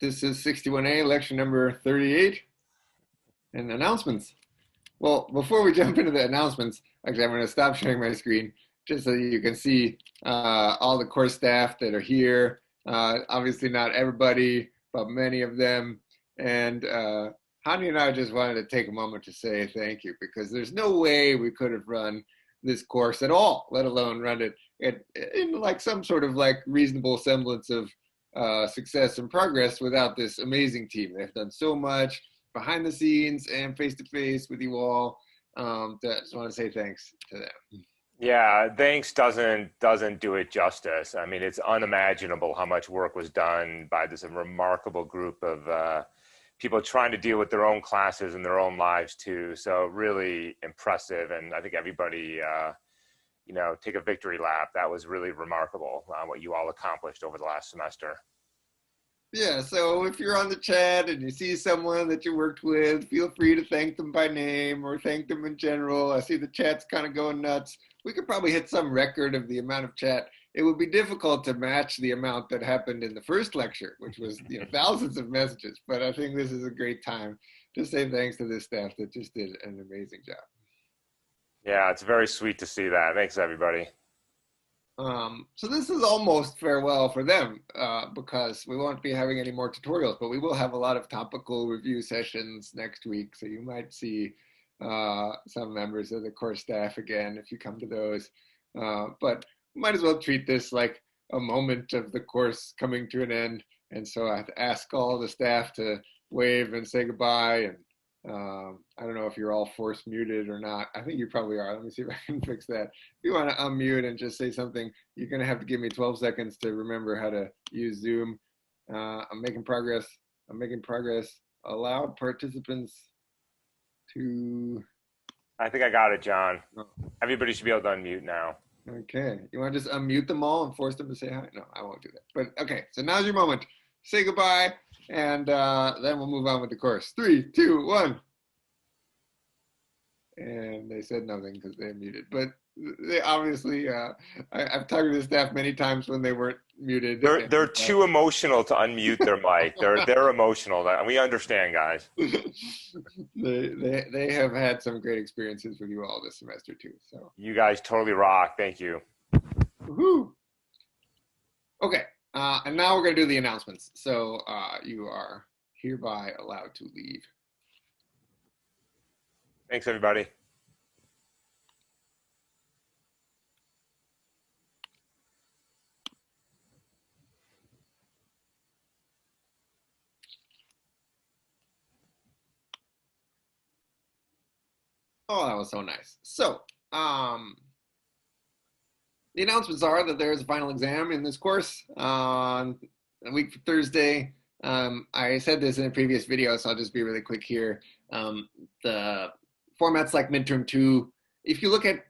This is 61A, lecture number 38, and announcements. Well, before we jump into the announcements, actually, I'm going to stop sharing my screen just so you can see all the course staff that are here. Obviously, not everybody, but many of them. And Hani and I just wanted to take a moment to say thank you, because there's no way we could have run this course at all, let alone run it in like some sort of like reasonable semblance of success and progress without this amazing team. They've done so much behind the scenes and face to face with you all. I just want to say thanks to them. Yeah, thanks doesn't do it justice. I mean, it's unimaginable how much work was done by this remarkable group of people trying to deal with their own classes and their own lives too. So really impressive, and I think everybody, take a victory lap. That was really remarkable what you all accomplished over the last semester. Yeah, so if you're on the chat and you see someone that you worked with, feel free to thank them by name or thank them in general. I see the chat's kind of going nuts. We could probably hit some record of the amount of chat. It would be difficult to match the amount that happened in the first lecture, which was thousands of messages. But I think this is a great time to say thanks to this staff that just did an amazing job. Yeah, it's very sweet to see that. Thanks, everybody. So this is almost farewell for them because we won't be having any more tutorials, but we will have a lot of topical review sessions next week. So you might see some members of the course staff again if you come to those. But we might as well treat this like a moment of the course coming to an end. And so I have to ask all the staff to wave and say goodbye. And I don't know if you're all force muted or not. I think you probably are. Let me see if I can fix that. If you want to unmute and just say something, you're going to have to give me 12 seconds to remember how to use Zoom. I'm making progress. Allow participants to... I think I got it, John. Oh. Everybody should be able to unmute now. Okay. You want to just unmute them all and force them to say hi? No, I won't do that. But okay, so now's your moment. Say goodbye, and then we'll move on with the course. 3, 2, 1. And they said nothing because they're muted. But they obviously, I've talked to the staff many times when they weren't muted. They're too emotional to unmute their mic. They're emotional. We understand, guys. They have had some great experiences with you all this semester too. So you guys totally rock. Thank you. Woohoo! Okay. And now we're going to do the announcements. So you are hereby allowed to leave. Thanks, everybody. Oh, that was so nice. So the announcements are that there is a final exam in this course on a week from Thursday. I said this in a previous video, so I'll just be really quick here. The format's like midterm 2. If you look at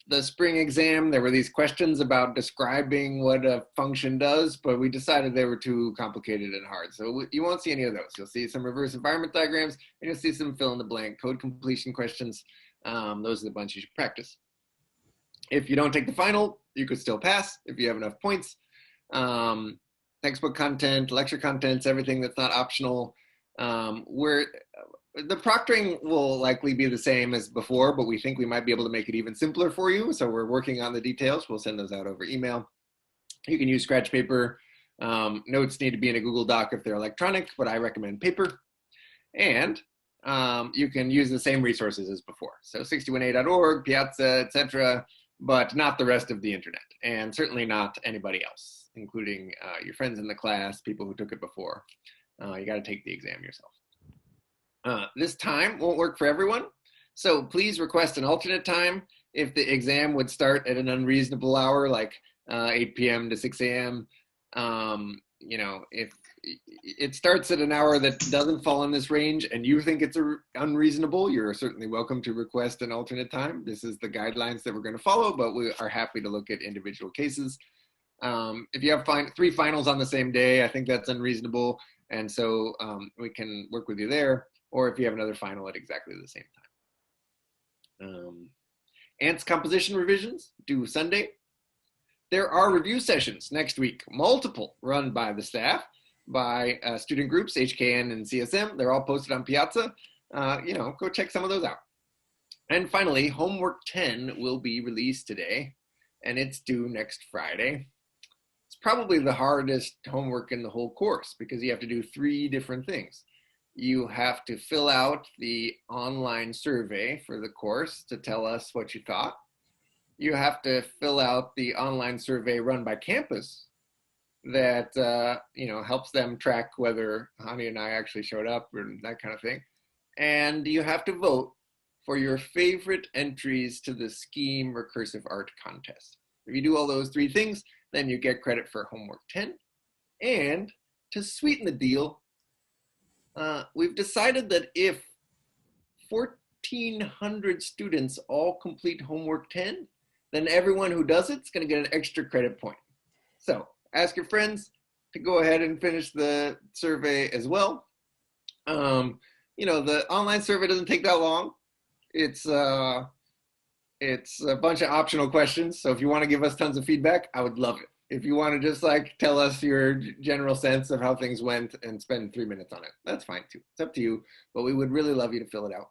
the spring exam, there were these questions about describing what a function does, but we decided they were too complicated and hard. So you won't see any of those. You'll see some reverse environment diagrams, and you'll see some fill in the blank code completion questions. Those are the bunch you should practice. If you don't take the final, you could still pass if you have enough points. Textbook content, lecture contents, everything that's not optional. The proctoring will likely be the same as before, but we think we might be able to make it even simpler for you. So we're working on the details. We'll send those out over email. You can use scratch paper. Notes need to be in a Google Doc if they're electronic, but I recommend paper. And you can use the same resources as before. So 61a.org, Piazza, etc., but not the rest of the internet, and certainly not anybody else, including your friends in the class, people who took it before. You got to take the exam yourself. This time won't work for everyone, so please request an alternate time. If the exam would start at an unreasonable hour, like 8 p.m. to 6 a.m., if it starts at an hour that doesn't fall in this range and you think it's unreasonable, you're certainly welcome to request an alternate time. This is the guidelines that we're going to follow, but we are happy to look at individual cases. If you have 3 finals on the same day, I think that's unreasonable, and so we can work with you there, or if you have another final at exactly the same time. Ants composition revisions due Sunday. There are review sessions next week, multiple run by the staff, by student groups, HKN and CSM. They're all posted on Piazza. Go check some of those out. And finally, homework 10 will be released today, and it's due next Friday. It's probably the hardest homework in the whole course because you have to do 3 different things. You have to fill out the online survey for the course to tell us what you thought. You have to fill out the online survey run by campus that helps them track whether Hani and I actually showed up and that kind of thing. And you have to vote for your favorite entries to the Scheme Recursive Art contest. If you do all those 3 things, then you get credit for homework 10. And to sweeten the deal, we've decided that if 1,400 students all complete homework 10, then everyone who does it's going to get an extra credit point. So ask your friends to go ahead and finish the survey as well. The online survey doesn't take that long. It's a bunch of optional questions. So if you want to give us tons of feedback, I would love it. If you want to just tell us your general sense of how things went and spend 3 minutes on it, that's fine too. It's up to you, but we would really love you to fill it out.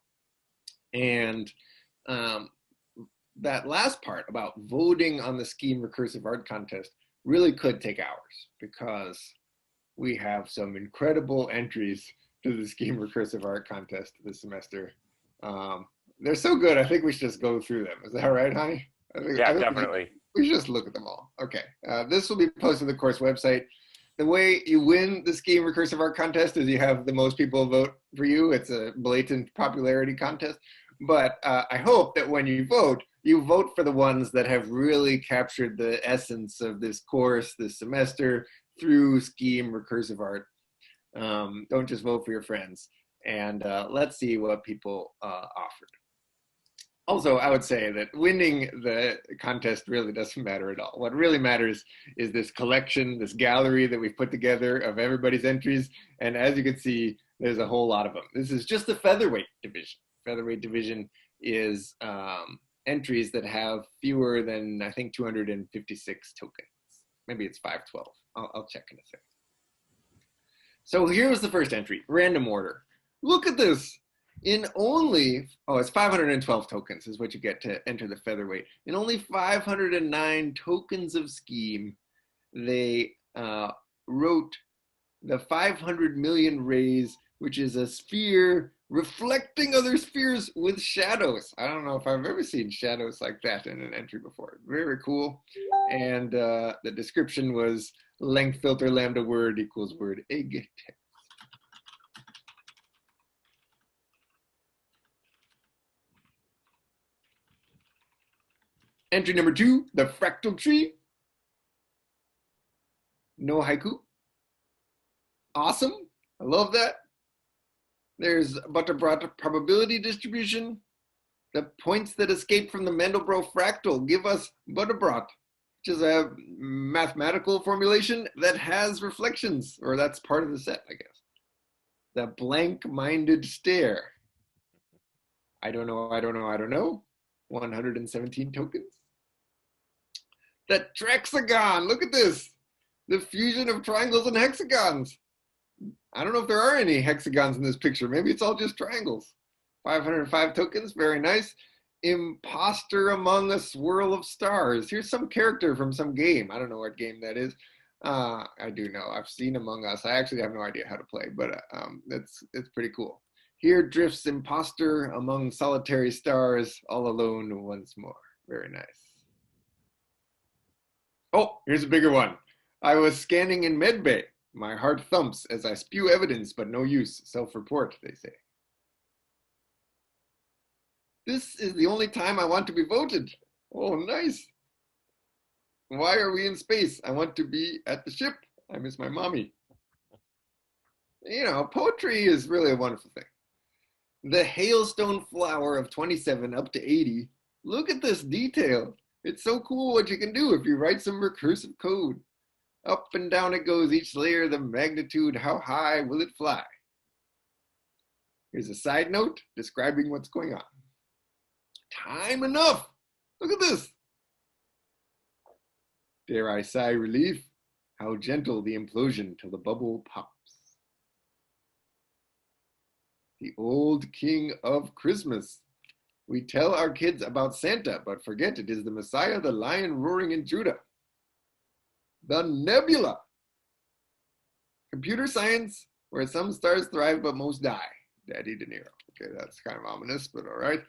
And that last part about voting on the Scheme Recursive Art contest really could take hours because we have some incredible entries to the Scheme Recursive Art contest this semester. They're so good, I think we should just go through them. Is that right, Hani? Yeah, definitely. We should just look at them all. Okay, this will be posted to the course website. The way you win the Scheme Recursive Art contest is you have the most people vote for you. It's a blatant popularity contest. But I hope that when you vote for the ones that have really captured the essence of this course, this semester, through Scheme Recursive Art. Don't just vote for your friends. And let's see what people offered. Also, I would say that winning the contest really doesn't matter at all. What really matters is this collection, this gallery that we've put together of everybody's entries. And as you can see, there's a whole lot of them. This is just the featherweight division. Featherweight division is entries that have fewer than, I think, 256 tokens. Maybe it's 512. I'll check in a second. So here's the first entry, random order. Look at this. It's 512 tokens is what you get to enter the featherweight. In only 509 tokens of Scheme, they wrote the 500 million rays, which is a sphere reflecting other spheres with shadows. I don't know if I've ever seen shadows like that in an entry before. Very cool. And the description was length filter lambda word equals word egg text. Entry number 2, the fractal tree. No haiku. Awesome. I love that. There's Butterbrat probability distribution. The points that escape from the Mandelbrot fractal give us Butterbrat, which is a mathematical formulation that has reflections, or that's part of the set, I guess. The blank-minded stare. I don't know. 117 tokens. The Trexagon, look at this. The fusion of triangles and hexagons. I don't know if there are any hexagons in this picture. Maybe it's all just triangles. 505 tokens, very nice. Imposter among a swirl of stars. Here's some character from some game. I don't know what game that is. I do know. I've seen Among Us. I actually have no idea how to play, but it's pretty cool. Here drifts imposter among solitary stars, all alone once more. Very nice. Oh, here's a bigger one. I was scanning in medbay. My heart thumps as I spew evidence, but no use. Self-report, they say. This is the only time I want to be voted. Oh, nice. Why are we in space? I want to be at the ship. I miss my mommy. You know, poetry is really a wonderful thing. The hailstone flower of 27 up to 80. Look at this detail. It's so cool what you can do if you write some recursive code. Up and down it goes, each layer, the magnitude, how high will it fly? Here's a side note describing what's going on. Time enough. Look at this. Dare I sigh relief? How gentle the implosion till the bubble pops. The old king of Christmas. We tell our kids about Santa, but forget it is the Messiah, the lion roaring in Judah. The nebula. Computer science, where some stars thrive but most die. Daddy De Niro. Okay, that's kind of ominous, but all right.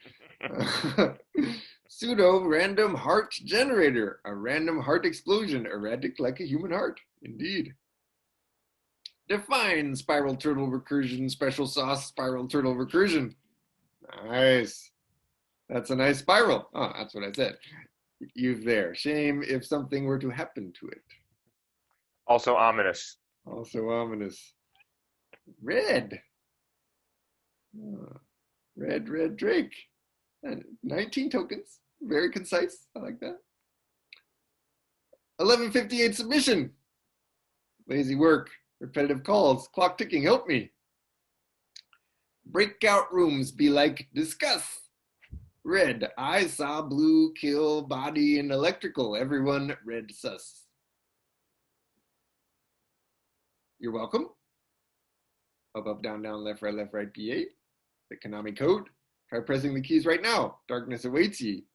Pseudo-random heart generator. A random heart explosion, erratic like a human heart. Indeed. Define spiral turtle recursion, special sauce spiral turtle recursion. Nice. That's a nice spiral. Oh, that's what I said. You've there. Shame if something were to happen to it. Also ominous. Also ominous. Red. Red Drake. And 19 tokens. Very concise. I like that. 11:58 submission. Lazy work. Repetitive calls. Clock ticking. Help me. Breakout rooms be like discuss. Red. I saw blue kill body and electrical. Everyone red sus. You're welcome. Up, down, left, right, PA. The Konami code. Try pressing the keys right now. Darkness awaits ye.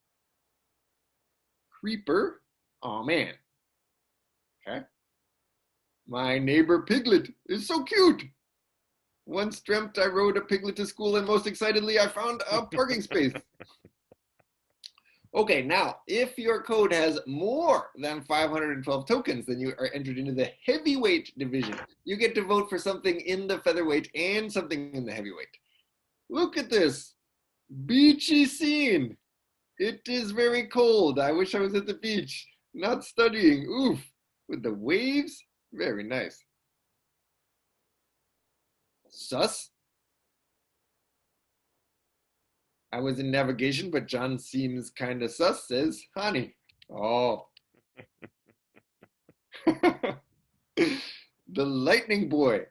Creeper. Oh man. Okay. My neighbor Piglet is so cute. Once dreamt I rode a piglet to school, and most excitedly I found a parking space. Okay, now, if your code has more than 512 tokens, then you are entered into the heavyweight division. You get to vote for something in the featherweight and something in the heavyweight. Look at this. Beachy scene. It is very cold. I wish I was at the beach, not studying. Oof. With the waves. Very nice. Sus. I was in navigation, but John seems kind of sus, says Honey. Oh. The Lightning Boy.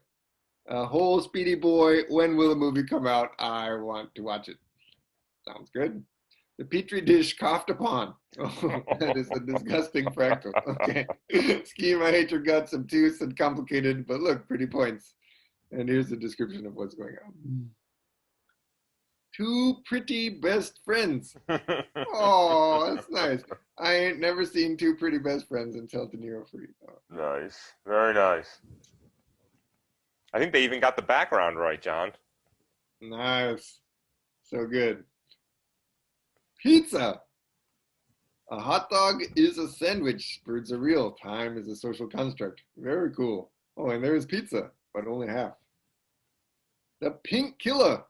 A whole speedy boy. When will the movie come out? I want to watch it. Sounds good. The Petri dish coughed upon. Oh, that is a disgusting fractal. Okay. Scheme, I hate your guts, obtuse and complicated, but look, pretty points. And here's the description of what's going on. Two pretty best friends. Oh, that's nice. I ain't never seen two pretty best friends until De Niro Free. Oh. Nice. Very nice. I think they even got the background right, John. Nice. So good. Pizza. A hot dog is a sandwich. Birds are real. Time is a social construct. Very cool. Oh, and there is pizza, but only half. The Pink Killer.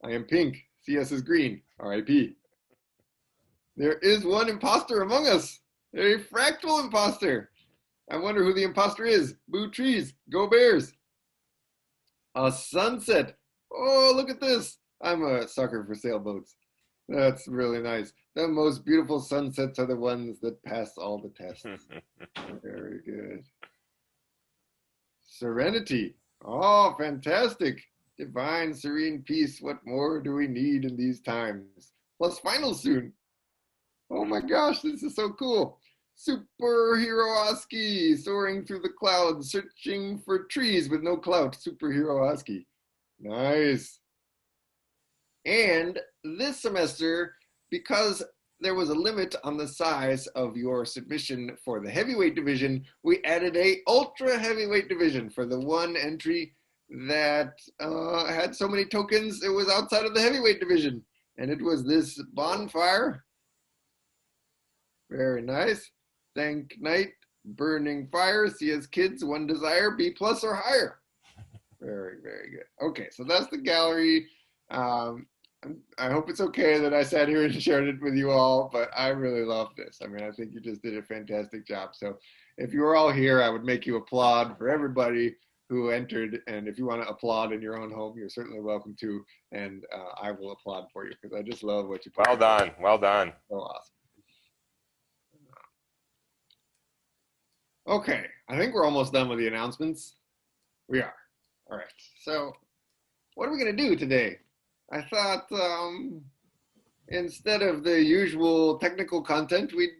I am pink. CS is green. R.I.P. There is one imposter among us. A fractal imposter. I wonder who the imposter is. Boo trees. Go Bears. A sunset. Oh, look at this. I'm a sucker for sailboats. That's really nice. The most beautiful sunsets are the ones that pass all the tests. Very good. Serenity. Oh, fantastic. Divine, serene peace. What more do we need in these times? Plus finals soon. Oh my gosh, this is so cool. Superhero Oski soaring through the clouds, searching for trees with no clout. Superhero Oski. Nice. And this semester, because there was a limit on the size of your submission for the heavyweight division, we added a ultra heavyweight division for the one entry that had so many tokens it was outside of the heavyweight division. And it was this bonfire. Very nice. Thank night, burning fire, see as kids, one desire, B+ or higher. Very, very good. Okay, so that's the gallery. I hope it's okay that I sat here and shared it with you all, but I really love this. I mean, I think you just did a fantastic job. So if you were all here, I would make you applaud for everybody who entered. And if you want to applaud in your own home, you're certainly welcome to. And I will applaud for you because I just love what you put. Well done. Well done. So awesome. Okay, I think we're almost done with the announcements. We are. All right, so what are we going to do today? I thought instead of the usual technical content, we'd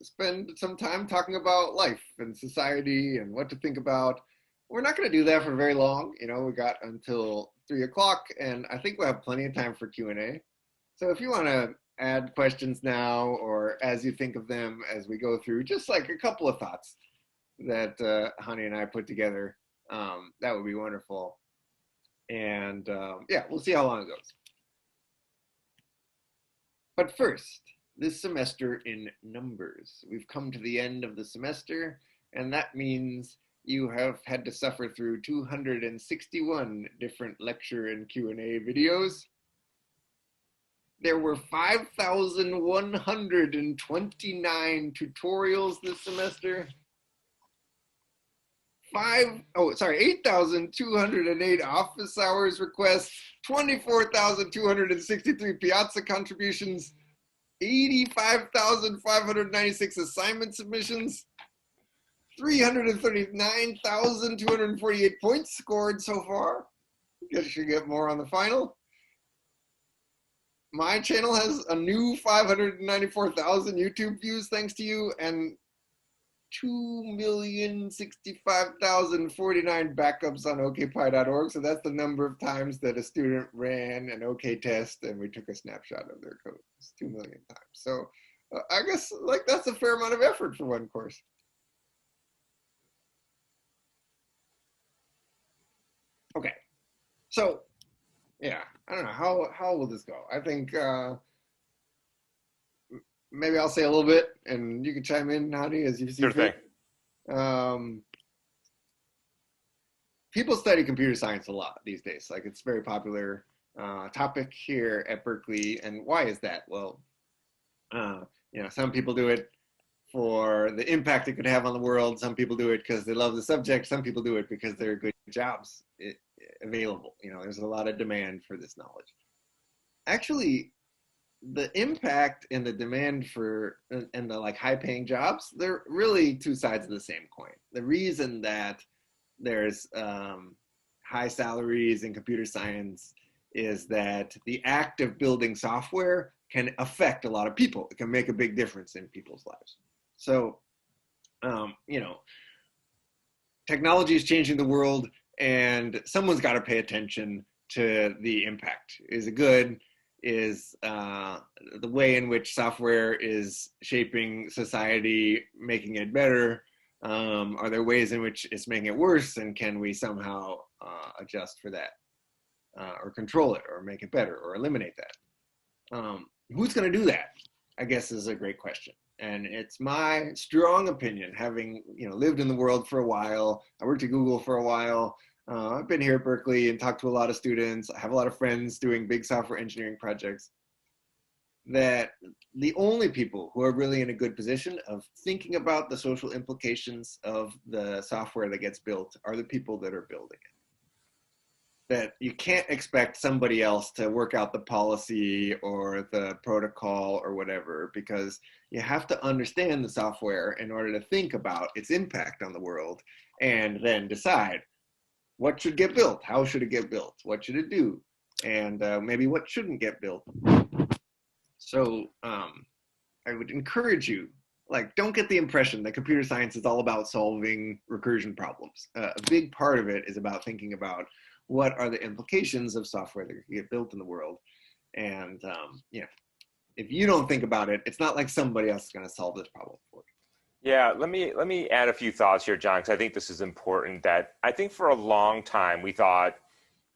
spend some time talking about life and society and what to think about. We're not going to do that for very long. We got until 3 o'clock, and I think we'll have plenty of time for Q&A. So if you want to add questions now, or as you think of them as we go through, just like a couple of thoughts that Hani and I put together, that would be wonderful. And yeah, we'll see how long it goes. But first, this semester in numbers. We've come to the end of the semester, and that means you have had to suffer through 261 different lecture and Q&A videos. There were 5,129 tutorials this semester. 8,208 office hours requests, 24,263 Piazza contributions, 85,596 assignment submissions, 339,248 points scored so far. Guess you get more on the final. My channel has a new 594,000 YouTube views thanks to you, and 2,065,049 backups on okpie.org. So that's the number of times that a student ran an OK test and we took a snapshot of their code. It's 2 million times. So I guess that's a fair amount of effort for one course. Okay, so yeah, I don't know, how will this go? I think maybe I'll say a little bit and you can chime in, Nadi, as you see fit. People study computer science a lot these days. Like, it's a very popular topic here at Berkeley. And why is that? Well, some people do it for the impact it could have on the world. Some people do it because they love the subject. Some people do it because there are good jobs available. There's a lot of demand for this knowledge. Actually, the impact and the demand for and the high-paying jobs, they're really two sides of the same coin. The reason that there's high salaries in computer science is that the act of building software can affect a lot of people. It can make a big difference in people's lives. So, technology is changing the world, and someone's got to pay attention to the impact. Is it good? Is the way in which software is shaping society, making it better? Are there ways in which it's making it worse, and can we somehow adjust for that, or control it, or make it better, or eliminate that? Who's going to do that, I guess, is a great question. And it's my strong opinion, having lived in the world for a while. I worked at Google for a while. I've been here at Berkeley and talked to a lot of students. I have a lot of friends doing big software engineering projects. That the only people who are really in a good position of thinking about the social implications of the software that gets built are the people that are building it. That you can't expect somebody else to work out the policy or the protocol or whatever, because you have to understand the software in order to think about its impact on the world and then decide what should get built, how should it get built, what should it do, and maybe what shouldn't get built. So I would encourage you, don't get the impression that computer science is all about solving recursion problems. A big part of it is about thinking about what are the implications of software that can get built in the world. And if you don't think about it, it's not like somebody else is going to solve this problem for you. Yeah, let me add a few thoughts here, John, because I think this is important. That I think for a long time we thought,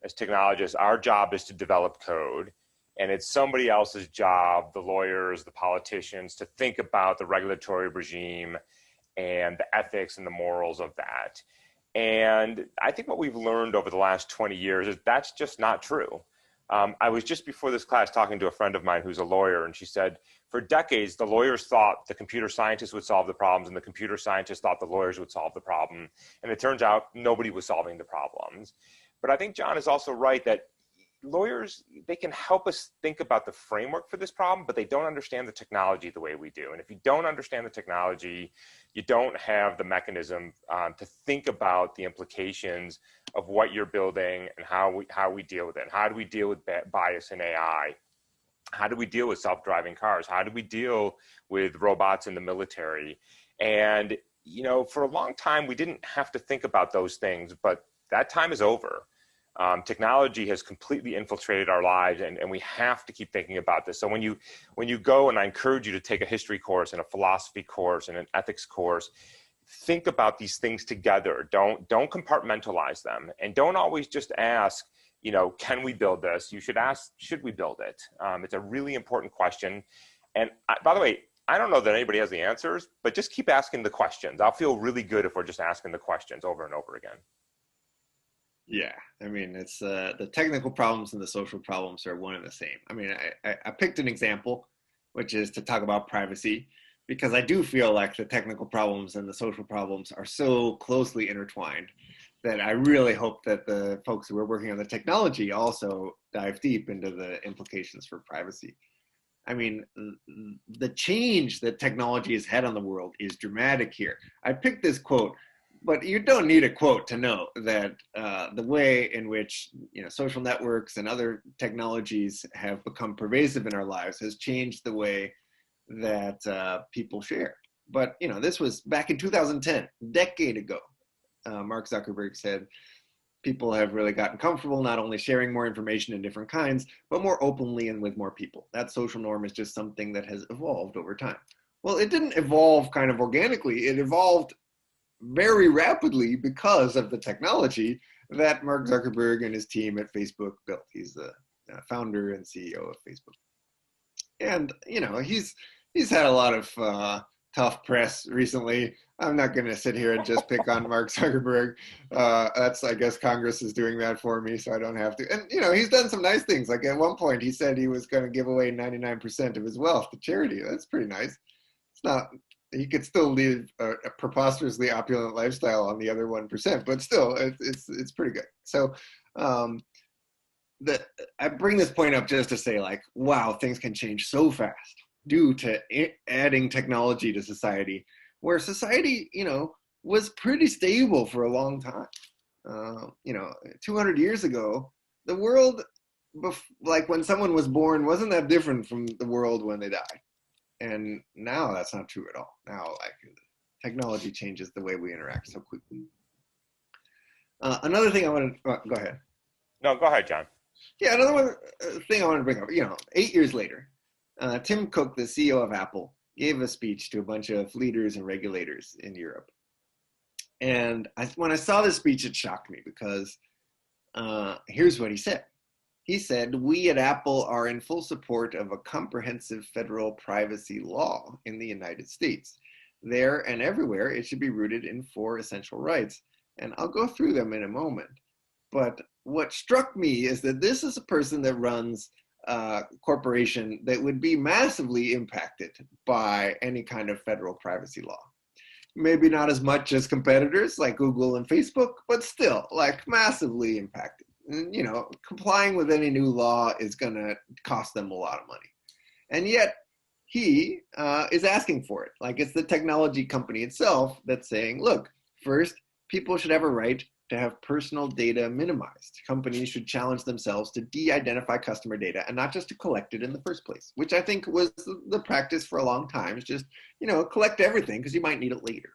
as technologists, our job is to develop code, and it's somebody else's job, the lawyers, the politicians, to think about the regulatory regime and the ethics and the morals of that. And I think what we've learned over the last 20 years is that's just not true. I was just before this class talking to a friend of mine who's a lawyer, and she said, for decades, the lawyers thought the computer scientists would solve the problems, and the computer scientists thought the lawyers would solve the problem. And it turns out nobody was solving the problems. But I think John is also right that lawyers, they can help us think about the framework for this problem, but they don't understand the technology the way we do. And if you don't understand the technology, you don't have the mechanism to think about the implications of what you're building and how we deal with it. And how do we deal with bias in AI? How do we deal with self-driving cars? How do we deal with robots in the military? And, for a long time, we didn't have to think about those things, but that time is over. Technology has completely infiltrated our lives, and we have to keep thinking about this. So when you go, and I encourage you to take a history course and a philosophy course and an ethics course, think about these things together. Don't compartmentalize them, and don't always just ask, can we build this? You should ask, should we build it? It's a really important question. And by the way, I don't know that anybody has the answers, but just keep asking the questions. I'll feel really good if we're just asking the questions over and over again. Yeah, I mean, it's the technical problems and the social problems are one and the same. I mean, I picked an example, which is to talk about privacy, because I do feel like the technical problems and the social problems are so closely intertwined that I really hope that the folks who are working on the technology also dive deep into the implications for privacy. I mean, the change that technology has had on the world is dramatic here. I picked this quote, but you don't need a quote to know that the way in which social networks and other technologies have become pervasive in our lives has changed the way that people share. But this was back in 2010, a decade ago. Mark Zuckerberg said, people have really gotten comfortable not only sharing more information in different kinds, but more openly and with more people. That social norm is just something that has evolved over time. Well, it didn't evolve kind of organically. It evolved very rapidly because of the technology that Mark Zuckerberg and his team at Facebook built. He's the founder and CEO of Facebook. And, he's had a lot of tough press recently. I'm not going to sit here and just pick on Mark Zuckerberg. I guess Congress is doing that for me, so I don't have to. And, he's done some nice things. Like at one point, he said he was going to give away 99% of his wealth to charity. That's pretty nice. It's not, he could still live a preposterously opulent lifestyle on the other 1%, but still, it's pretty good. So I bring this point up just to say, like, wow, things can change so fast due to adding technology to society, where society, was pretty stable for a long time. 200 years ago, the world, like when someone was born, wasn't that different from the world when they died. And now that's not true at all. Now, like, technology changes the way we interact so quickly. Another thing I want to, go ahead. No, go ahead, John. Yeah, another thing I want to bring up, 8 years later, Tim Cook, the CEO of Apple, gave a speech to a bunch of leaders and regulators in Europe. And when I saw this speech, it shocked me because here's what he said. He said, "We at Apple are in full support of a comprehensive federal privacy law in the United States. There and everywhere, it should be rooted in 4 essential rights." And I'll go through them in a moment. But what struck me is that this is a person that runs a corporation that would be massively impacted by any kind of federal privacy law. Maybe not as much as competitors like Google and Facebook, but still, like, massively impacted. And, complying with any new law is going to cost them a lot of money. And yet, he is asking for it. Like, it's the technology company itself that's saying, look, first, people should have a right to have personal data minimized. Companies should challenge themselves to de-identify customer data and not just to collect it in the first place, which I think was the practice for a long time, is just, collect everything because you might need it later.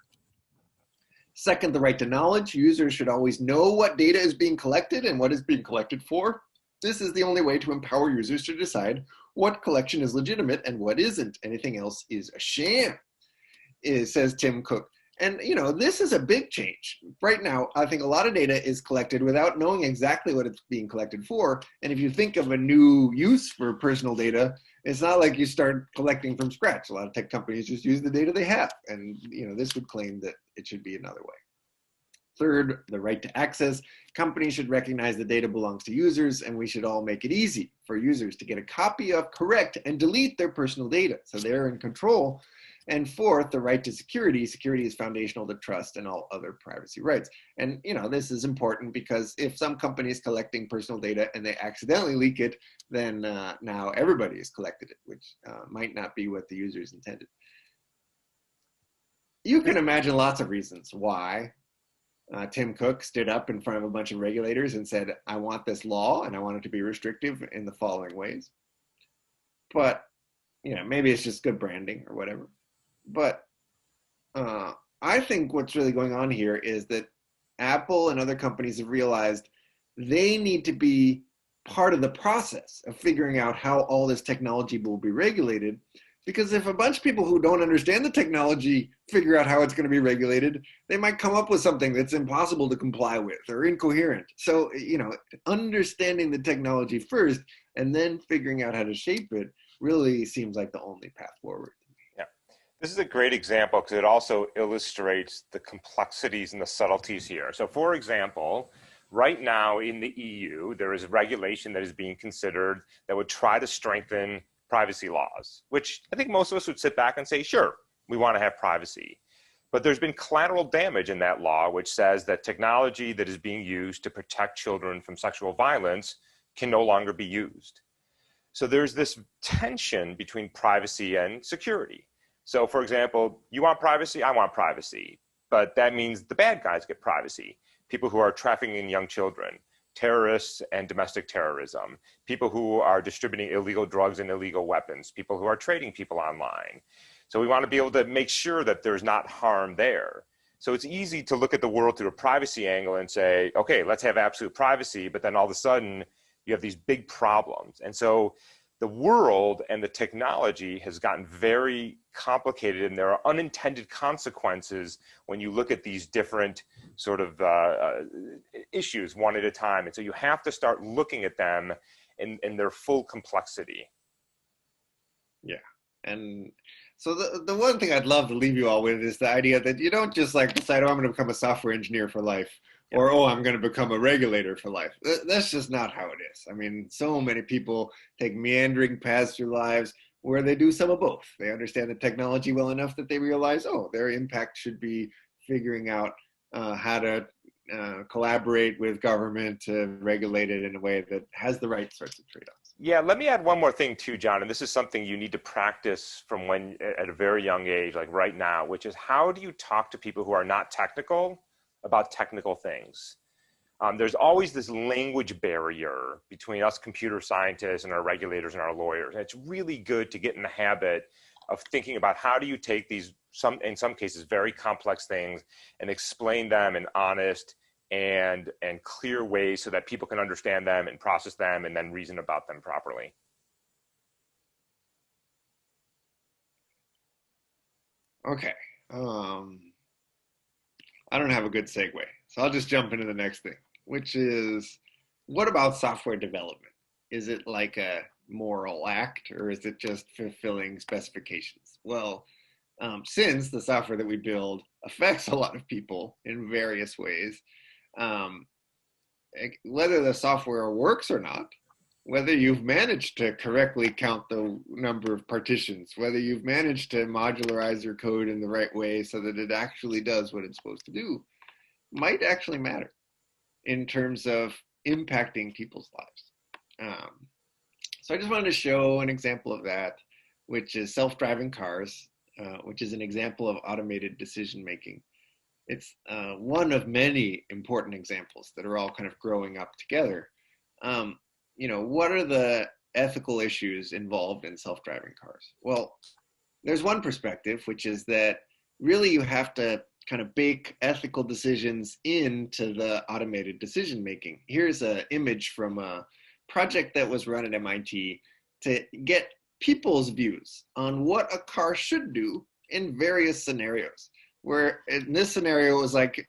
Second, the right to knowledge. Users should always know what data is being collected and what is being collected for. This is the only way to empower users to decide what collection is legitimate and what isn't. Anything else is a sham, says Tim Cook. And, this is a big change. Right now, I think a lot of data is collected without knowing exactly what it's being collected for. And if you think of a new use for personal data, it's not like you start collecting from scratch. A lot of tech companies just use the data they have. And, this would claim that it should be another way. Third, the right to access. Companies should recognize the data belongs to users, and we should all make it easy for users to get a copy of, correct, and delete their personal data, so they're in control. And fourth, the right to security. Security is foundational to trust and all other privacy rights. And, this is important because if some company is collecting personal data and they accidentally leak it, then now everybody has collected it, which might not be what the users intended. You can imagine lots of reasons why Tim Cook stood up in front of a bunch of regulators and said, I want this law and I want it to be restrictive in the following ways. but maybe it's just good branding or whatever. But I think what's really going on here is that Apple and other companies have realized they need to be part of the process of figuring out how all this technology will be regulated. Because if a bunch of people who don't understand the technology figure out how it's going to be regulated, they might come up with something that's impossible to comply with or incoherent. So, understanding the technology first and then figuring out how to shape it really seems like the only path forward. Yeah. This is a great example because it also illustrates the complexities and the subtleties here. So for example, right now in the EU, there is a regulation that is being considered that would try to strengthen privacy laws, which I think most of us would sit back and say, sure, we want to have privacy. But there's been collateral damage in that law, which says that technology that is being used to protect children from sexual violence can no longer be used. So there's this tension between privacy and security. So for example, you want privacy, I want privacy, but that means the bad guys get privacy. People who are trafficking young children, terrorists and domestic terrorism, people who are distributing illegal drugs and illegal weapons, people who are trading people online. So we want to be able to make sure that there's not harm there. So it's easy to look at the world through a privacy angle and say, okay, let's have absolute privacy, but then all of a sudden you have these big problems. And so the world and the technology has gotten very complicated, and there are unintended consequences when you look at these different sort of issues one at a time. And so you have to start looking at them in their full complexity. Yeah. And so the one thing I'd love to leave you all with is the idea that you don't just like decide, oh, I'm going to become a software engineer for life, or, oh, I'm going to become a regulator for life. That's just not how it is. I mean, so many people take meandering paths through lives where they do some of both. They understand the technology well enough that they realize, oh, their impact should be figuring out how to collaborate with government to regulate it in a way that has the right sorts of trade-offs. Yeah, let me add one more thing too, John, and this is something you need to practice from when at a very young age, like right now, which is how do you talk to people who are not technical about technical things? There's always this language barrier between us computer scientists and our regulators and our lawyers. And it's really good to get in the habit of thinking about how do you take these, in some cases, very complex things and explain them in honest and clear ways so that people can understand them and process them and then reason about them properly. Okay. I don't have a good segue, so I'll just jump into the next thing, which is, what about software development? Is it like a moral act, or is it just fulfilling specifications? Well, since the software that we build affects a lot of people in various ways, whether the software works or not, whether you've managed to correctly count the number of partitions, whether you've managed to modularize your code in the right way so that it actually does what it's supposed to do, might actually matter in terms of impacting people's lives. So I just wanted to show an example of that, which is self-driving cars, which is an example of automated decision-making. It's one of many important examples that are all kind of growing up together. What are the ethical issues involved in self-driving cars? Well, there's one perspective, which is that really you have to kind of bake ethical decisions into the automated decision making. Here's an image from a project that was run at MIT to get people's views on what a car should do in various scenarios. Where in this scenario it was like,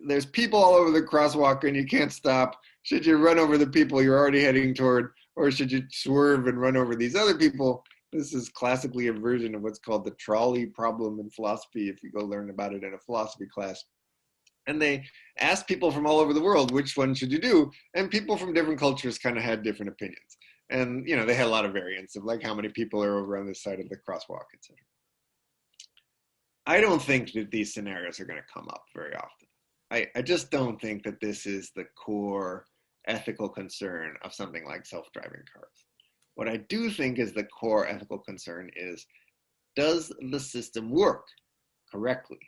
there's people all over the crosswalk and you can't stop. Should you run over the people you're already heading toward, or should you swerve and run over these other people? This is classically a version of what's called the trolley problem in philosophy, if you go learn about it in a philosophy class. And they asked people from all over the world, which one should you do? And people from different cultures kind of had different opinions. And, they had a lot of variance of like how many people are over on this side of the crosswalk, etc. I don't think that these scenarios are going to come up very often. I just don't think that this is the core ethical concern of something like self-driving cars. What I do think is the core ethical concern is, does the system work correctly?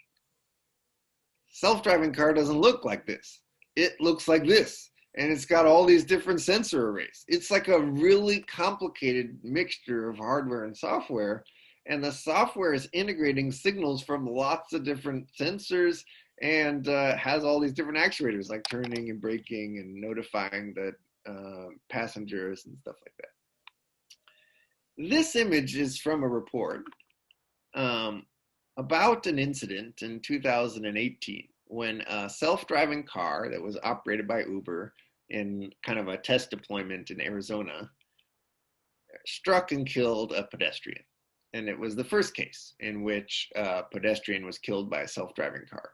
Self-driving car doesn't look like this. It looks like this. and it's got all these different sensor arrays. It's like a really complicated mixture of hardware and software, and the software is integrating signals from lots of different sensors and has all these different actuators like turning and braking and notifying the passengers and stuff like that. This image is from a report about an incident in 2018 when a self-driving car that was operated by Uber in kind of a test deployment in Arizona struck and killed a pedestrian. And it was the first case in which a pedestrian was killed by a self-driving car.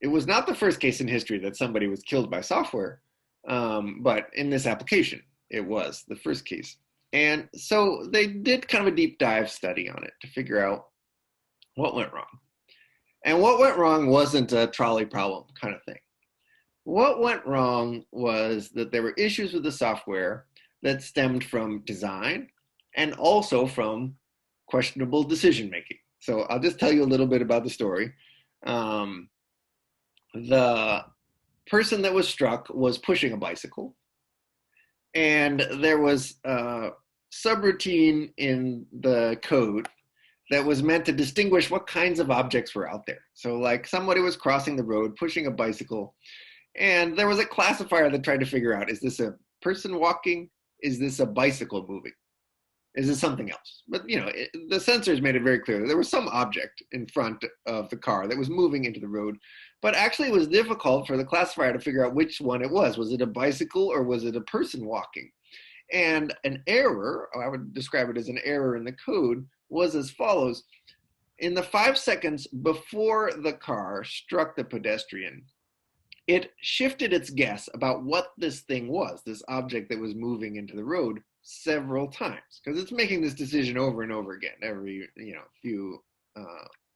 It was not the first case in history that somebody was killed by software, but in this application, it was the first case. And so they did kind of a deep dive study on it to figure out what went wrong. And what went wrong wasn't a trolley problem kind of thing. What went wrong was that there were issues with the software that stemmed from design and also from questionable decision making. So I'll just tell you a little bit about the story. The person that was struck was pushing a bicycle, and there was a subroutine in the code that was meant to distinguish what kinds of objects were out there. So like somebody was crossing the road, pushing a bicycle, and there was a classifier that tried to figure out, is this a person walking? Is this a bicycle moving? Is this something else? But you know, the sensors made it very clear that there was some object in front of the car that was moving into the road, but actually it was difficult for the classifier to figure out which one it was. Was it a bicycle or was it a person walking? And an error, I would describe it as an error in the code, was as follows. In the 5 seconds before the car struck the pedestrian, it shifted its guess about what this thing was, this object that was moving into the road, several times, because it's making this decision over and over again, every few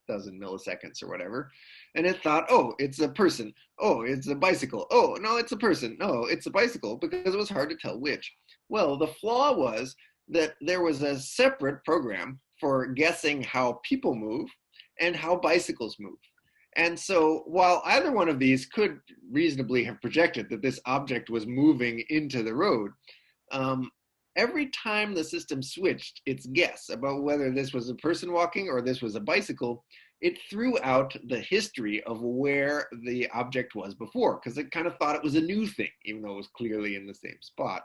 dozen milliseconds or whatever. And it thought, oh, it's a person. Oh, it's a bicycle. Oh, no, it's a person. No, it's a bicycle, because it was hard to tell which. Well, the flaw was that there was a separate program for guessing how people move and how bicycles move. And so while either one of these could reasonably have projected that this object was moving into the road, every time the system switched its guess about whether this was a person walking or this was a bicycle, it threw out the history of where the object was before, because it kind of thought it was a new thing, even though it was clearly in the same spot.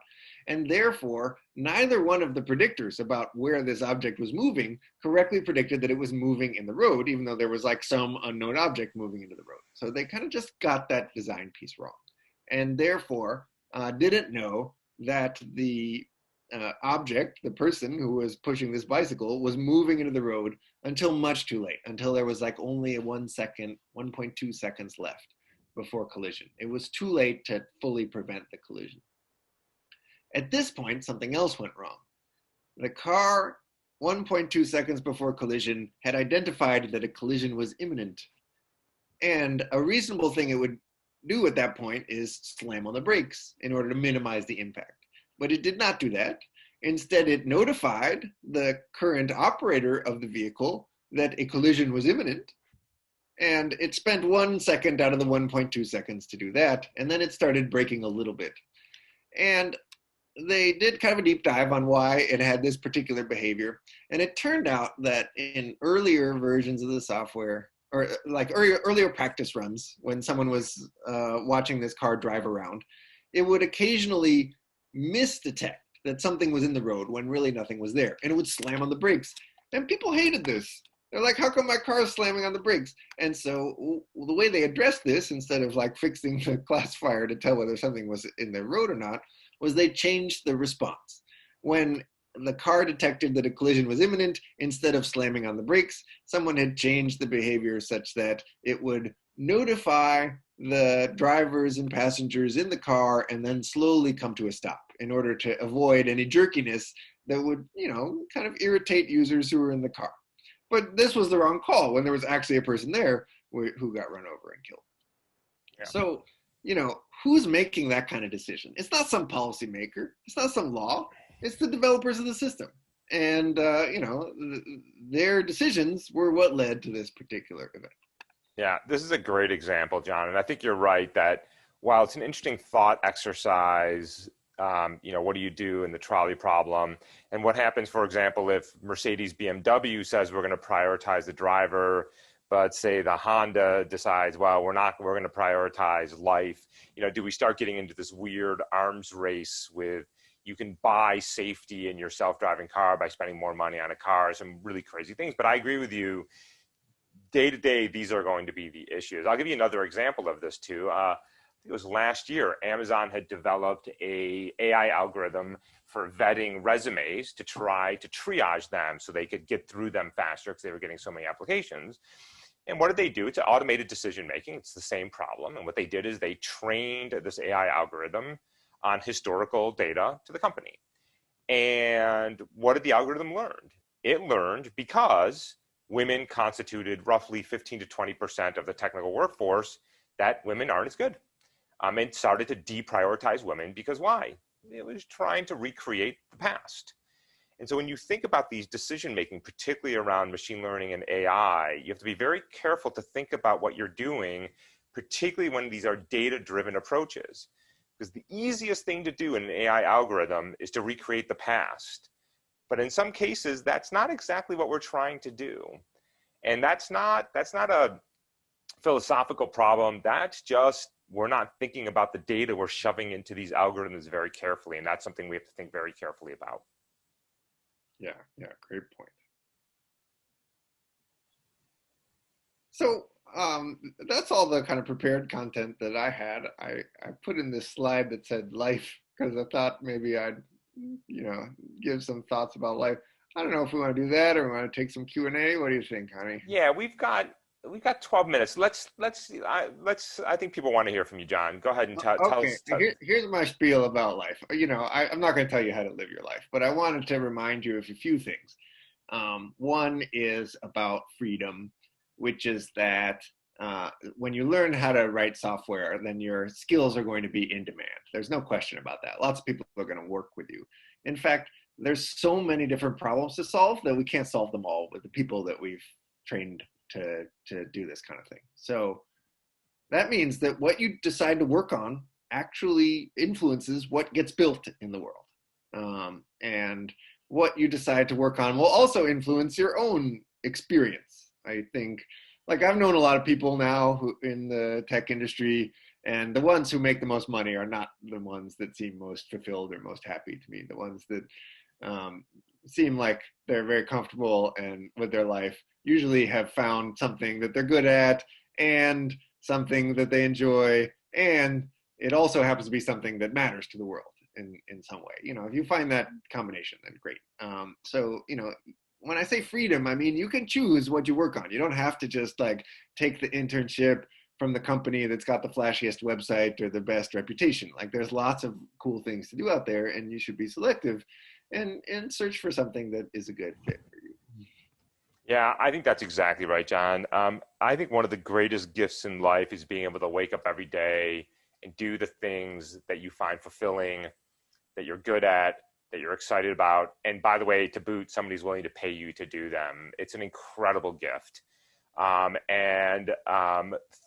And therefore, neither one of the predictors about where this object was moving correctly predicted that it was moving in the road, even though there was like some unknown object moving into the road. So they kind of just got that design piece wrong, and therefore didn't know that the object, the person who was pushing this bicycle, was moving into the road until much too late, until there was like only 1 second, 1.2 seconds left before collision. It was too late to fully prevent the collision. At this point, something else went wrong. The car, 1.2 seconds before collision, had identified that a collision was imminent. And a reasonable thing it would do at that point is slam on the brakes in order to minimize the impact. But it did not do that. Instead, it notified the current operator of the vehicle that a collision was imminent. And it spent 1 second out of the 1.2 seconds to do that. And then it started braking a little bit. And they did kind of a deep dive on why it had this particular behavior. And it turned out that in earlier versions of the software, or like earlier practice runs, when someone was watching this car drive around, it would occasionally misdetect that something was in the road when really nothing was there. And it would slam on the brakes. And people hated this. They're like, how come my car is slamming on the brakes? And so the way they addressed this, instead of like fixing the classifier to tell whether something was in the road or not, was they changed the response. When the car detected that a collision was imminent, instead of slamming on the brakes, someone had changed the behavior such that it would notify the drivers and passengers in the car and then slowly come to a stop in order to avoid any jerkiness that would, kind of irritate users who were in the car. But this was the wrong call when there was actually a person there who got run over and killed. Yeah. So, who's making that kind of decision? It's not some policymaker. It's not some law. It's the developers of the system. And, their decisions were what led to this particular event. Yeah, this is a great example, John. And I think you're right that while it's an interesting thought exercise, what do you do in the trolley problem? And what happens, for example, if Mercedes BMW says we're going to prioritize the driver, but say the Honda decides, well, we're going to prioritize life. Do we start getting into this weird arms race with you can buy safety in your self-driving car by spending more money on a car, some really crazy things. But I agree with you. Day to day, these are going to be the issues. I'll give you another example of this too. It was last year, Amazon had developed a AI algorithm for vetting resumes to try to triage them so they could get through them faster because they were getting so many applications. And what did they do? It's automated decision making. It's the same problem. And what they did is they trained this AI algorithm on historical data to the company. And what did the algorithm learn? It learned because women constituted roughly 15 to 20% of the technical workforce, that women aren't as good. It started to deprioritize women because why? It was trying to recreate the past. And so when you think about these decision making, particularly around machine learning and AI, you have to be very careful to think about what you're doing, particularly when these are data-driven approaches. Because the easiest thing to do in an AI algorithm is to recreate the past. But in some cases, that's not exactly what we're trying to do. And that's not a philosophical problem. That's just, we're not thinking about the data we're shoving into these algorithms very carefully. And that's something we have to think very carefully about. Yeah, great point. So that's all the kind of prepared content that I had. I put in this slide that said life because I thought maybe I'd, give some thoughts about life. I don't know if we want to do that or we want to take some Q&A. What do you think, honey? Yeah, we've got 12 minutes. I think people want to hear from you, John. Go ahead and tell Okay, us. here's my spiel about life. I'm not going to tell you how to live your life, but I wanted to remind you of a few things. One is about freedom, which is that when you learn how to write software, then your skills are going to be in demand. There's no question about that. Lots of people are going to work with you. In fact, there's so many different problems to solve that we can't solve them all with the people that we've trained to do this kind of thing. So that means that what you decide to work on actually influences what gets built in the world. And what you decide to work on will also influence your own experience. I think, like, I've known a lot of people now who in the tech industry, and the ones who make the most money are not the ones that seem most fulfilled or most happy to me. The ones that seem like they're very comfortable and with their life usually have found something that they're good at and something that they enjoy, and it also happens to be something that matters to the world in some way. If you find that combination, then great. So when I say freedom, I mean you can choose what you work on. You don't have to just like take the internship from the company that's got the flashiest website or the best reputation. Like, there's lots of cool things to do out there, and you should be selective and search for something that is a good fit for you. Yeah, I think that's exactly right, John. I think one of the greatest gifts in life is being able to wake up every day and do the things that you find fulfilling, that you're good at, that you're excited about. And by the way, to boot, somebody's willing to pay you to do them. It's an incredible gift.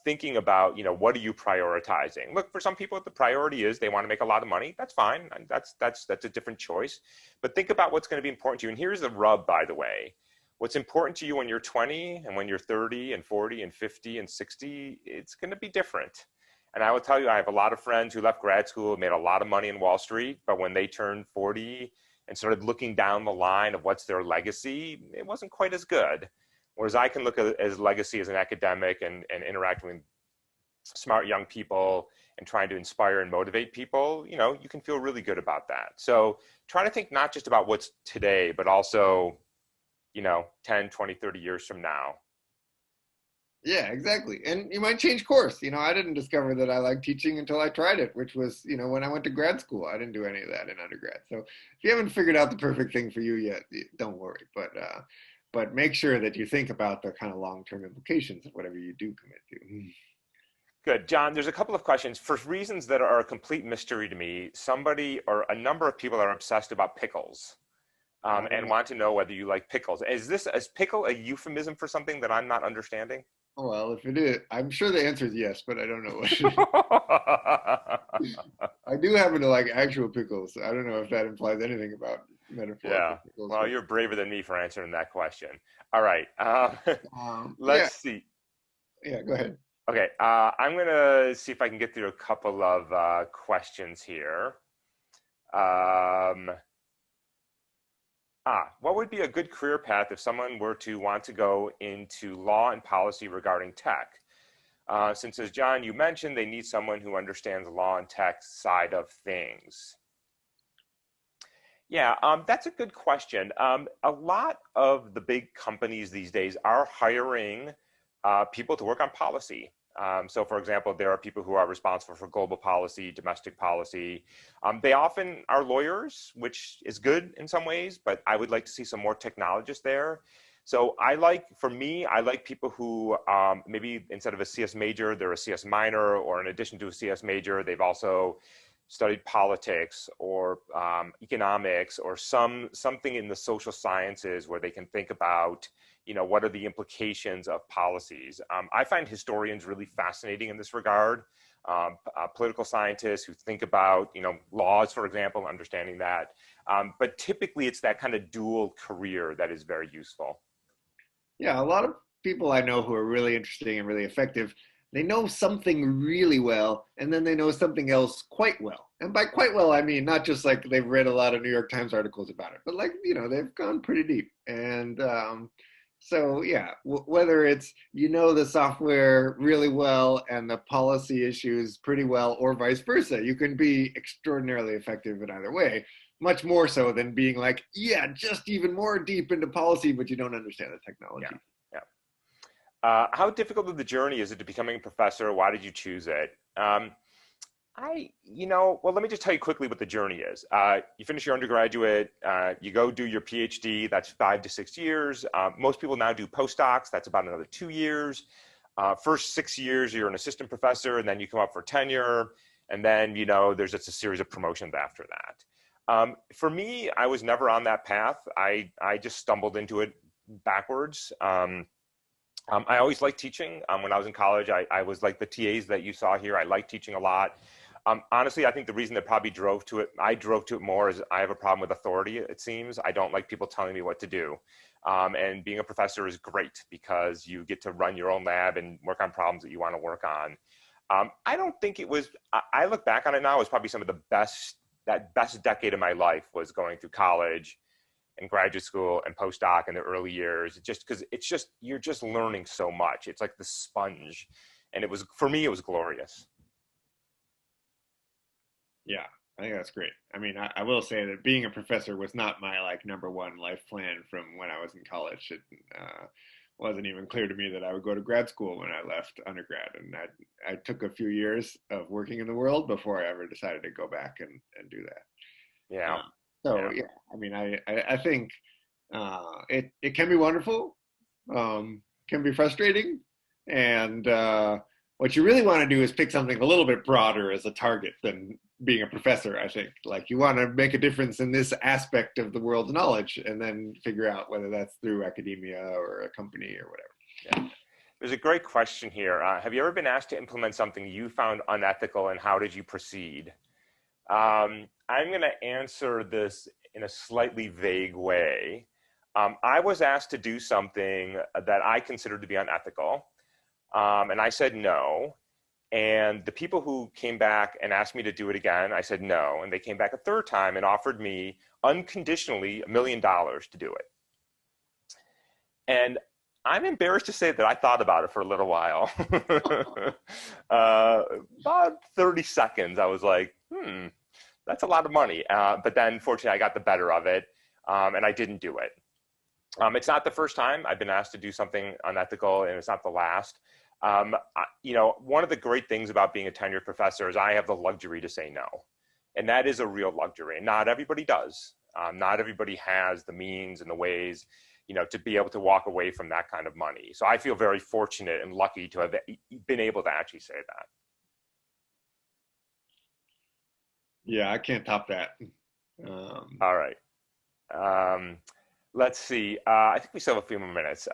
Thinking about, what are you prioritizing? Look, for some people, the priority is they want to make a lot of money. That's fine. That's a different choice. But think about what's going to be important to you. And here's the rub, by the way. What's important to you when you're 20 and when you're 30 and 40 and 50 and 60, it's going to be different. And I will tell you, I have a lot of friends who left grad school, made a lot of money in Wall Street, but when they turned 40 and started looking down the line of what's their legacy, it wasn't quite as good. Whereas I can look at as legacy as an academic and interacting with smart young people and trying to inspire and motivate people, you can feel really good about that. So try to think not just about what's today, but also 10, 20, 30 years from now. Yeah, exactly. And you might change course. I didn't discover that I liked teaching until I tried it, which was, when I went to grad school. I didn't do any of that in undergrad. So if you haven't figured out the perfect thing for you yet, don't worry. But make sure that you think about the kind of long-term implications of whatever you do commit to. Good. John, there's a couple of questions. For reasons that are a complete mystery to me, somebody or a number of people are obsessed about pickles. And want to know whether you like pickles. Is pickle a euphemism for something that I'm not understanding? Well, if it is, I'm sure the answer is yes, but I don't know what it is. I do happen to like actual pickles. I don't know if that implies anything about Yeah. metaphorical pickles, Well, but you're braver than me for answering that question. All right. yeah, Let's see. yeah. Go ahead. Okay. I'm going to see if I can get through a couple of questions here. Um, what would be a good career path if someone were to want to go into law and policy regarding tech? Since, as John, you mentioned, they need someone who understands law and tech side of things. Yeah, that's a good question. A lot of the big companies these days are hiring people to work on policy. So, for example, there are people who are responsible for global policy, domestic policy. They often are lawyers, which is good in some ways, but I would like to see some more technologists there. So for me, I like people who maybe instead of a CS major, they're a CS minor, or in addition to a CS major, they've also studied politics or economics or something in the social sciences where they can think about, what are the implications of policies. I find historians really fascinating in this regard. Political scientists who think about, laws, for example, understanding that. But typically it's that kind of dual career that is very useful. Yeah, a lot of people I know who are really interesting and really effective, they know something really well, and then they know something else quite well. And by quite well, I mean not just like they've read a lot of New York Times articles about it, but like, they've gone pretty deep. And so, yeah, whether it's the software really well and the policy issues pretty well, or vice versa, you can be extraordinarily effective in either way. Much more so than being like, yeah, just even more deep into policy, but you don't understand the Yeah, technology. yeah. How difficult of the journey is it to becoming a professor? Why did you choose it? Well, let me just tell you quickly what the journey is. You finish your undergraduate, you go do your PhD, that's 5 to 6 years. Most people now do postdocs, that's about another 2 years. First 6 years, you're an assistant professor, and then you come up for tenure, and then, there's just a series of promotions after that. For me, I was never on that path. I just stumbled into it backwards. I always liked teaching. When I was in college, I was like the TAs that you saw here. I liked teaching a lot. Honestly, I think the reason that probably I drove to it more is I have a problem with authority, it seems. I don't like people telling me what to do. And being a professor is great because you get to run your own lab and work on problems that you want to work on. I don't think it was, I look back on it now as probably some of that best decade of my life was going through college and graduate school and postdoc in the early years, just because you're just learning so much. It's like the sponge. And for me, it was glorious. Yeah, I think that's great. I mean, I will say that being a professor was not my like number one life plan from when I was in college. It wasn't even clear to me that I would go to grad school when I left undergrad, and I took a few years of working in the world before I ever decided to go back and do that. Yeah. So Yeah. yeah, I mean, I think it can be wonderful, can be frustrating, and what you really want to do is pick something a little bit broader as a target than being a professor. I think like you want to make a difference in this aspect of the world's knowledge, and then figure out whether that's through academia or a company or whatever. Yeah. There's a great question here. Have you ever been asked to implement something you found unethical, and how did you proceed? I'm going to answer this in a slightly vague way. I was asked to do something that I considered to be unethical, and I said no. And the people who came back and asked me to do it again, I said no. And they came back a third time and offered me unconditionally $1 million to do it. And I'm embarrassed to say that I thought about it for a little while. About 30 seconds, I was like, that's a lot of money. But then fortunately I got the better of it, and I didn't do it. It's not the first time I've been asked to do something unethical, and it's not the last. One of the great things about being a tenured professor is I have the luxury to say no. And that is a real luxury. And not everybody does. Not everybody has the means and the ways, to be able to walk away from that kind of money. So I feel very fortunate and lucky to have been able to actually say that. Yeah, I can't top that. All right. Let's see. I think we still have a few more minutes.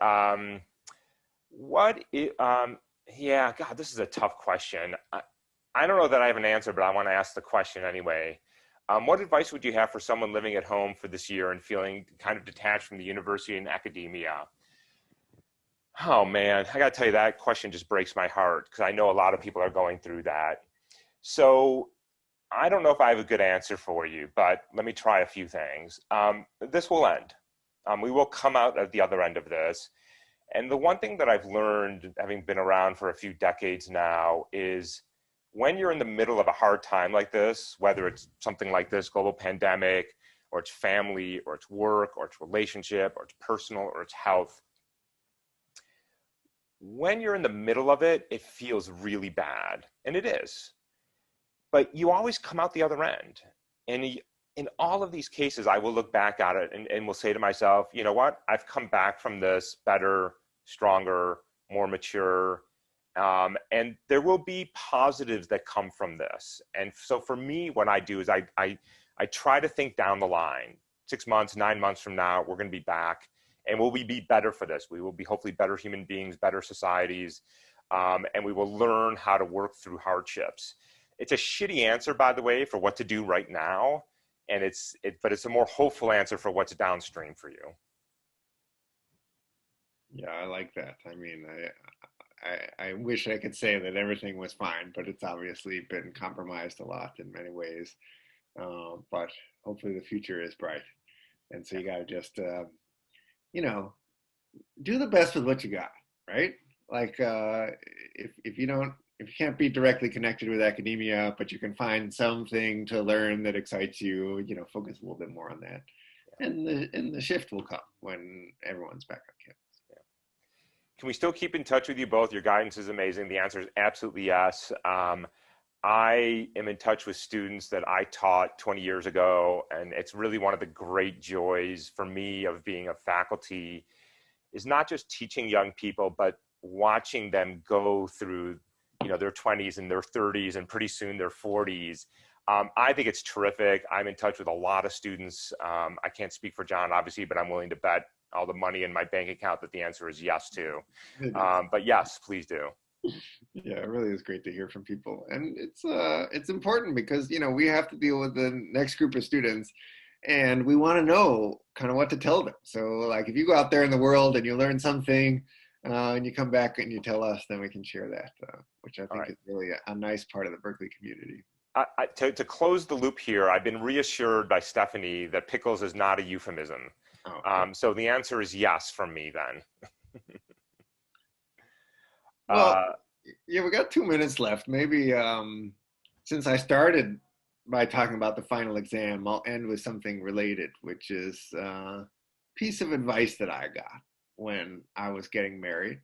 Yeah, God, this is a tough question. I don't know that I have an answer, but I want to ask the question anyway. What advice would you have for someone living at home for this year and feeling kind of detached from the university and academia? Oh man, I got to tell you, that question just breaks my heart because I know a lot of people are going through that. So I don't know if I have a good answer for you, but let me try a few things. This will end. We will come out at the other end of this. And the one thing that I've learned, having been around for a few decades now, is when you're in the middle of a hard time like this, whether it's something like this global pandemic, or it's family, or it's work, or it's relationship, or it's personal, or it's health, when you're in the middle of it, it feels really bad. And it is. But you always come out the other end. And in all of these cases, I will look back at it and will say to myself, you know what? I've come back from this better, stronger, more mature. And there will be positives that come from this. And so for me, what I do is I try to think down the line. 6 months, 9 months from now, we're going to be back. And will we be better for this? We will be hopefully better human beings, better societies. And we will learn how to work through hardships. It's a shitty answer, by the way, for what to do right now. And but it's a more hopeful answer for what's downstream for you. Yeah, I like that. I mean, I wish I could say that everything was fine, but it's obviously been compromised a lot in many ways. But hopefully the future is bright. And so you got to just, you know, do the best with what you got, right? Like, if you don't, if you can't be directly connected with academia, but you can find something to learn that excites you, you know, focus a little bit more on that. And the shift will come when everyone's back on campus. Can we still keep in touch with you both? Your guidance is amazing. The answer is absolutely yes. I am in touch with students that I taught 20 years ago, and it's really one of the great joys for me of being a faculty is not just teaching young people, but watching them go through, you know, their 20s and their 30s and pretty soon their 40s. I think it's terrific. I'm in touch with a lot of students. I can't speak for John, obviously, but I'm willing to bet all the money in my bank account that the answer is yes to. But yes, please do. Yeah, it really is great to hear from people, and it's important because you know we have to deal with the next group of students, and we want to know kind of what to tell them. So, like, if you go out there in the world and you learn something, and you come back and you tell us, then we can share that, which I think is really a nice part of the Berkeley community. To close the loop here, I've been reassured by Stephanie that pickles is not a euphemism. Oh, okay. So the answer is yes from me then. Well, yeah, we got 2 minutes left. Maybe since I started by talking about the final exam, I'll end with something related, which is a piece of advice that I got when I was getting married.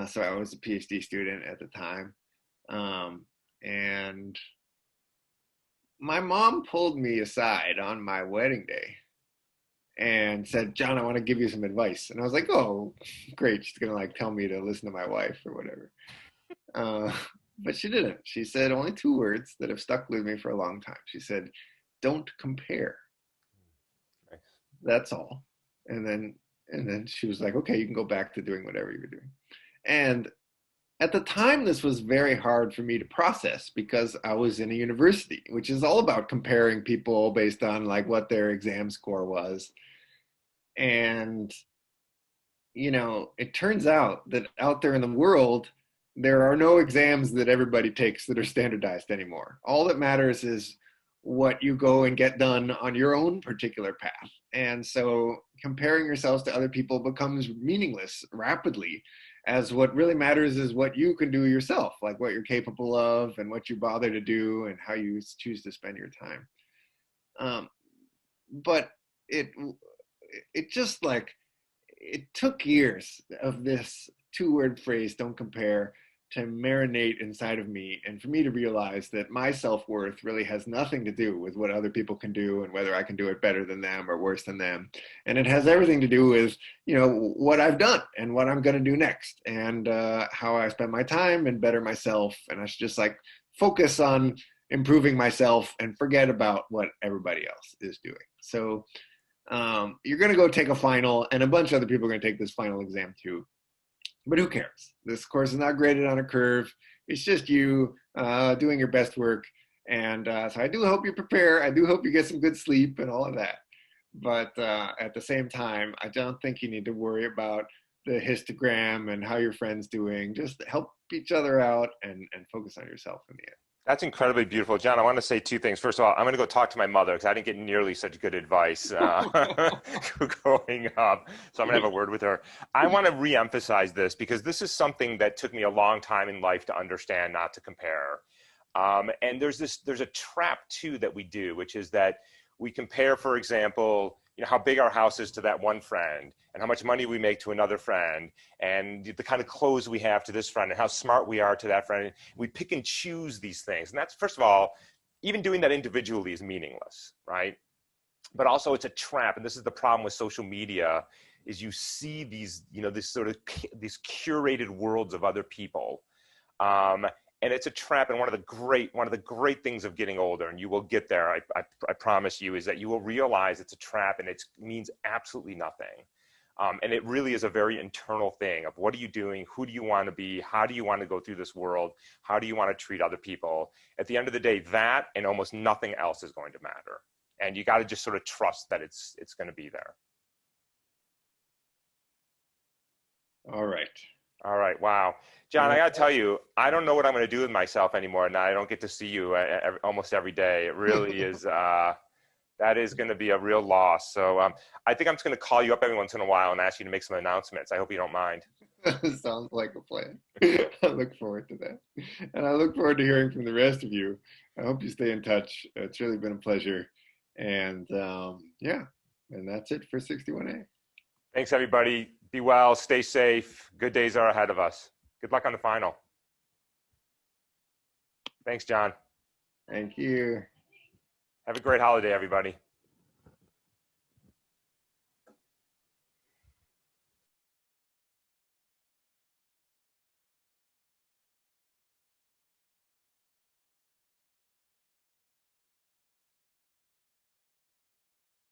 So I was a PhD student at the time. And my mom pulled me aside on my wedding day and said, John, I want to give you some advice. And I was like, oh, great. She's going to like tell me to listen to my wife or whatever. But she didn't. She said only 2 words that have stuck with me for a long time. She said, don't compare. Nice. That's all. And then she was like, okay, you can go back to doing whatever you were doing. And at the time, this was very hard for me to process because I was in a university, which is all about comparing people based on like what their exam score was. And, you know, it turns out that out there in the world, there are no exams that everybody takes that are standardized anymore. All that matters is what you go and get done on your own particular path. And so comparing yourselves to other people becomes meaningless rapidly, as what really matters is what you can do yourself, like what you're capable of and what you bother to do and how you choose to spend your time. But it just like, it took years of this 2 word phrase, don't compare, to marinate inside of me and for me to realize that my self-worth really has nothing to do with what other people can do and whether I can do it better than them or worse than them. And it has everything to do with, you know, what I've done and what I'm going to do next and how I spend my time and better myself. And I should just like focus on improving myself and forget about what everybody else is doing. So you're going to go take a final, and a bunch of other people are going to take this final exam too. But who cares? This course is not graded on a curve. It's just you doing your best work. And so I do hope you prepare. I do hope you get some good sleep and all of that. But at the same time, I don't think you need to worry about the histogram and how your friend's doing. Just help each other out and focus on yourself in the end. That's incredibly beautiful. John, I want to say two things. First of all, I'm going to go talk to my mother because I didn't get nearly such good advice growing up. So I'm going to have a word with her. I want to reemphasize this because this is something that took me a long time in life to understand, not to compare. And there's a trap too that we do, which is that we compare, for example, how big our house is to that one friend and how much money we make to another friend and the kind of clothes we have to this friend and how smart we are to that friend. We pick and choose these things. And that's, first of all, even doing that individually is meaningless, right? But also it's a trap. And this is the problem with social media is you see these, this sort of, these curated worlds of other people. And it's a trap. And one of the great things of getting older, and you will get there, I promise you, is that you will realize it's a trap and it means absolutely nothing. And it really is a very internal thing of what are you doing? Who do you want to be? How do you want to go through this world? How do you want to treat other people? At the end of the day, that and almost nothing else is going to matter. And you got to just sort of trust that it's going to be there. All right. All right. Wow. John, I got to tell you, I don't know what I'm going to do with myself anymore. Now I don't get to see you almost every day. It really is, that is going to be a real loss. So I think I'm just going to call you up every once in a while and ask you to make some announcements. I hope you don't mind. Sounds like a plan. I look forward to that. And I look forward to hearing from the rest of you. I hope you stay in touch. It's really been a pleasure. And yeah, and that's it for 61A. Thanks, everybody. Be well, stay safe. Good days are ahead of us. Good luck on the final. Thanks, John. Thank you. Have a great holiday, everybody.